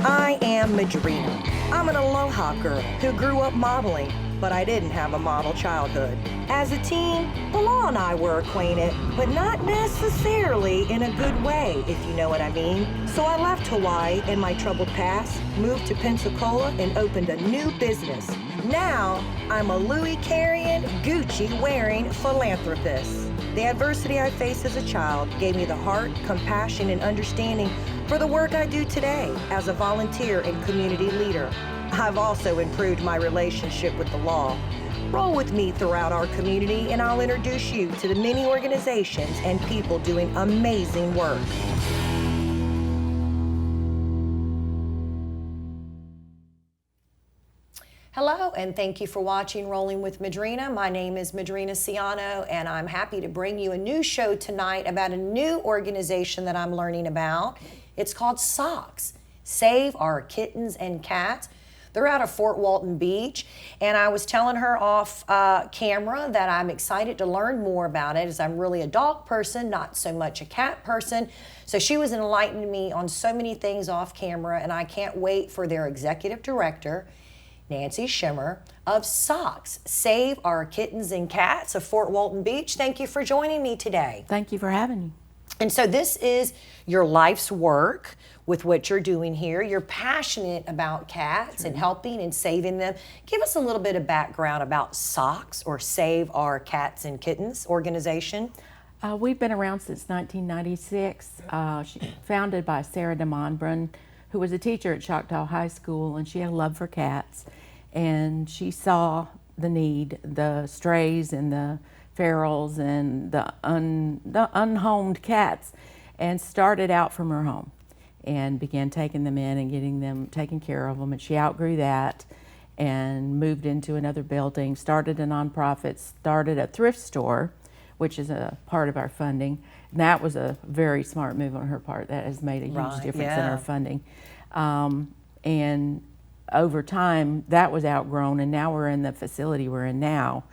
I am Madrina. I'm an Aloha girl who grew up modeling, but I didn't have a model childhood. As a teen, the law and I were acquainted, but not necessarily in a good way, if you know what I mean. So I left Hawaii in my troubled past, moved to Pensacola, and opened a new business. Now, I'm a Louis-carrying, Gucci-wearing philanthropist. The adversity I faced as a child gave me the heart, compassion, and understanding for the work I do today as a volunteer and community leader. I've also improved my relationship with the law. Roll with me throughout our community and I'll introduce you to the many organizations and people doing amazing work. Hello, and thank you for watching Rolling with Madrina. My name is Madrina Ciano, and I'm happy to bring you a new show tonight about a new organization that I'm learning about. It's called SOCS, Save Our Kittens and Cats. They're out of Fort Walton Beach, and I was telling her off camera that I'm excited to learn more about it, as I'm really a dog person, not so much a cat person. So she was enlightening me on so many things off camera, and I can't wait for their executive director, Nancy Schimmer, of SOCS, Save Our Kittens and Cats of Fort Walton Beach. Thank you for joining me today. Thank you for having me. And so this is your life's work with what you're doing here. You're passionate about cats and helping and saving them. Give us a little bit of background about SOCS, or Save Our Cats and Kittens organization. We've been around since 1996, founded by Sarah DeMonbrun, who was a teacher at Choctaw High School, and she had a love for cats. And she saw the need, the strays and the ferals and the unhomed cats, and started out from her home and began taking them in and getting them, taking care of them. And she outgrew that and moved into another building, started a nonprofit, started a thrift store, which is a part of our funding. And that was a very smart move on her part. That has made a huge difference in our funding. And over time, that was outgrown, and now we're in the facility we're in now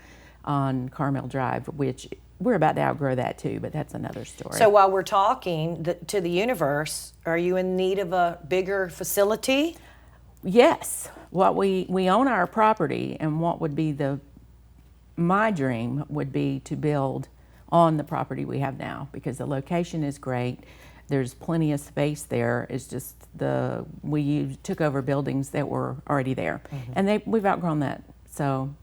on Carmel Drive, which we're about to outgrow that too, but that's another story. So while we're talking to the universe, are you in need of a bigger facility? Yes. What we own our property, and what would be my dream would be to build on the property we have now, because the location is great. There's plenty of space there. It's just we took over buildings that were already there, and we've outgrown that. So,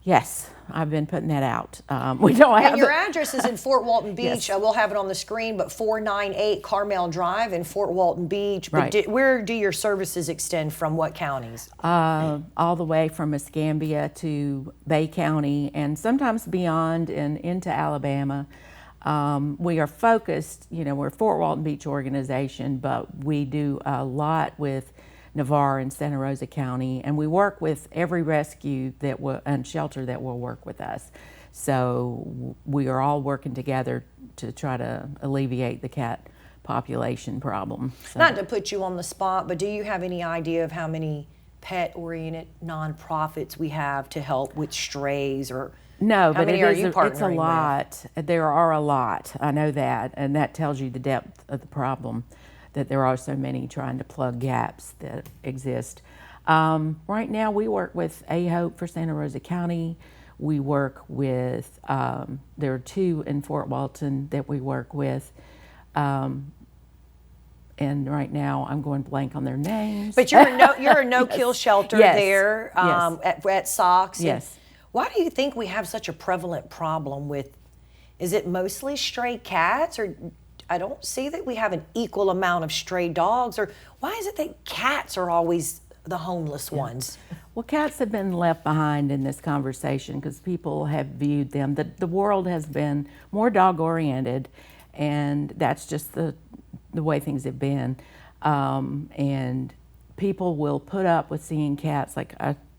yes, I've been putting that out. We don't have. And your address is in Fort Walton Beach. Yes. We'll have it on the screen, but 498 Carmel Drive in Fort Walton Beach. But Right. Where do your services extend from? What counties? All the way from Escambia to Bay County, and sometimes beyond and into Alabama. We are focused, we're a Fort Walton Beach organization, but we do a lot with Navarre and Santa Rosa County, and we work with every rescue and shelter that will work with us. So we are all working together to try to alleviate the cat population problem. So. Not to put you on the spot, but do you have any idea of how many pet-oriented nonprofits we have to help with strays, or No, how but many are you partnering it's a lot. There are a lot. I know that, and that tells you the depth of the problem, that there are so many trying to plug gaps that exist. Right now, we work with A-Hope for Santa Rosa County. We work with, there are 2 in Fort Walton that we work with. And right now, I'm going blank on their names. But you're a no-kill shelter there at SOCS. Yes. Why do you think we have such a prevalent problem with, is it mostly stray cats, or I don't see that we have an equal amount of stray dogs, or why is it that cats are always the homeless ones? Well, cats have been left behind in this conversation because people have viewed them. The world has been more dog-oriented, and that's just the way things have been. And people will put up with seeing cats, like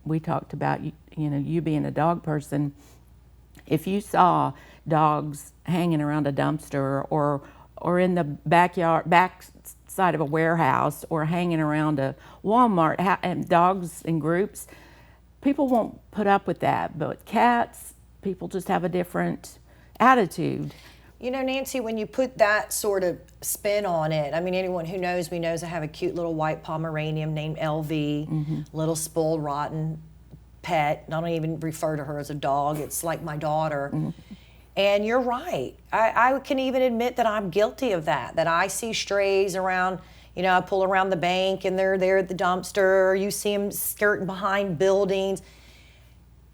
we talked about, you being a dog person. If you saw dogs hanging around a dumpster or in the back side of a warehouse or hanging around a Walmart, and dogs in groups, people won't put up with that. But cats, people just have a different attitude. You know, Nancy, when you put that sort of spin on it, I mean, anyone who knows me knows I have a cute little white Pomeranian named LV, little spoiled, rotten pet. I don't even refer to her as a dog. It's like my daughter. And you're right. I can even admit that I'm guilty of that I see strays around. You know, I pull around the bank and they're there at the dumpster, or you see them skirting behind buildings.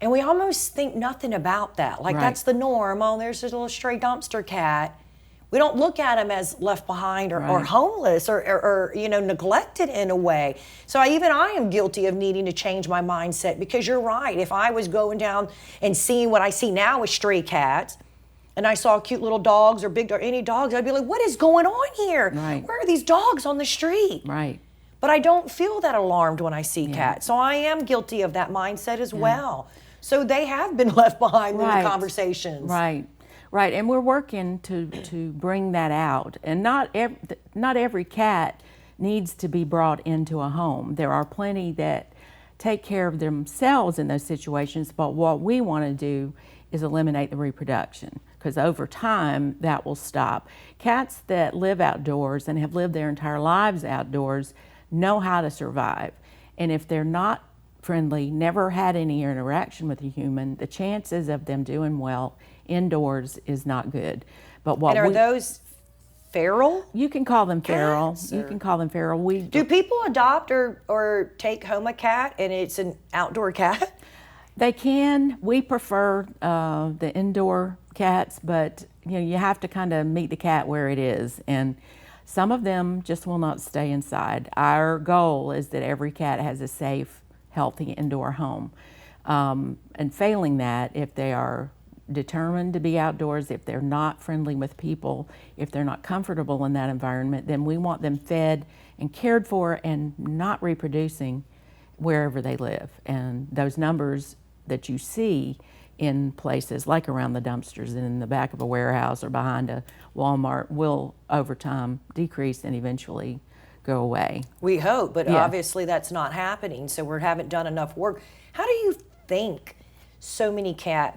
And we almost think nothing about that. Like, that's the norm. Oh, there's this little stray dumpster cat. We don't look at them as left behind or homeless or, you know, neglected in a way. So I am guilty of needing to change my mindset, because you're right. If I was going down and seeing what I see now with stray cats, and I saw cute little dogs or big or any dogs, I'd be like, what is going on here? Right. Where are these dogs on the street? Right. But I don't feel that alarmed when I see cats. So I am guilty of that mindset as well. So they have been left behind in the conversations. Right, right, and we're working to bring that out. And not every cat needs to be brought into a home. There are plenty that take care of themselves in those situations, but what we want to do is eliminate the reproduction, because over time that will stop. Cats that live outdoors and have lived their entire lives outdoors know how to survive. And if they're not friendly, never had any interaction with a human, the chances of them doing well indoors is not good. But what and are those feral? You can call them feral. Cats, you can call them feral. Do people adopt or take home a cat and it's an outdoor cat? They can. We prefer the indoor cats, but you know, you have to kind of meet the cat where it is, and some of them just will not stay inside. Our goal is that every cat has a safe, healthy indoor home. And failing that, if they are determined to be outdoors, if they're not friendly with people, if they're not comfortable in that environment, then we want them fed and cared for and not reproducing wherever they live. And those numbers that you see in places like around the dumpsters and in the back of a warehouse or behind a Walmart will over time decrease and eventually go away. We hope, but obviously that's not happening, so we haven't done enough work. How do you think so many cats